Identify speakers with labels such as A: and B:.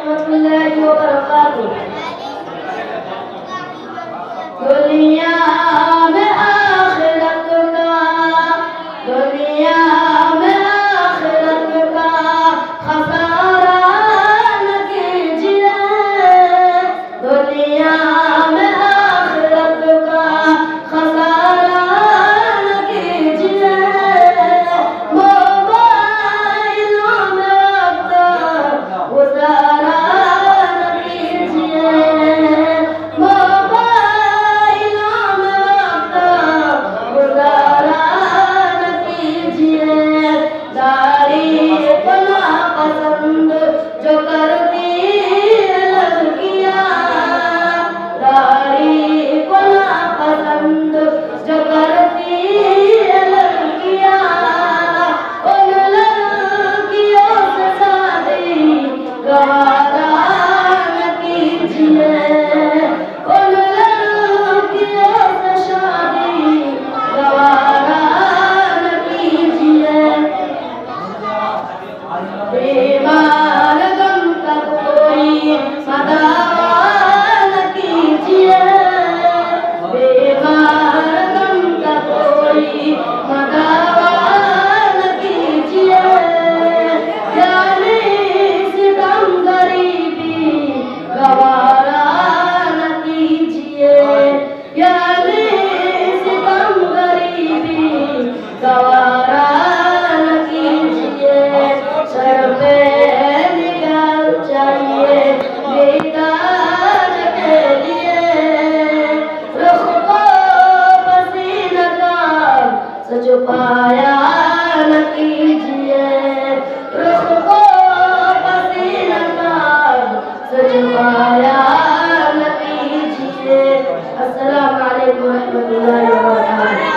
A: रहमतुल्लाहि व बरकातुहू। दुनिया में आखिरत का, दुनिया में आखिरत का खसारा न कीजिए। दुनिया में आखिरत का खसारा न कीजिए। मोबाइलों में वक्त गुजारा न कीजिए। मोबाइलों में वक्त गुजारा न कीजिए। दाढ़ी को नापसंद जो करती है लड़कियां, दाढ़ी को नापसंद जो करती है लड़कियां, उन लड़कियों से शादी गवारा न कीजिए। उन लड़कियों से शादी गवारा न कीजिए। बीमार गम का कोई मदावा न कीजिए। बीमार गम का कोई मदावा न कीजिए। यानी सितम गरीबी गवारा न कीजिए। यानी सितम गरीबी गवारा न कीजिए। सर पे निगाह चाहिए दीदार के लिए। रुख को पसीना का से छुपाया न कीजिए। रुख को पसीना का से छुपाया न कीजिए। अस्सलामु अलैकुम व रहमतुल्लाहि व बरकातुहू।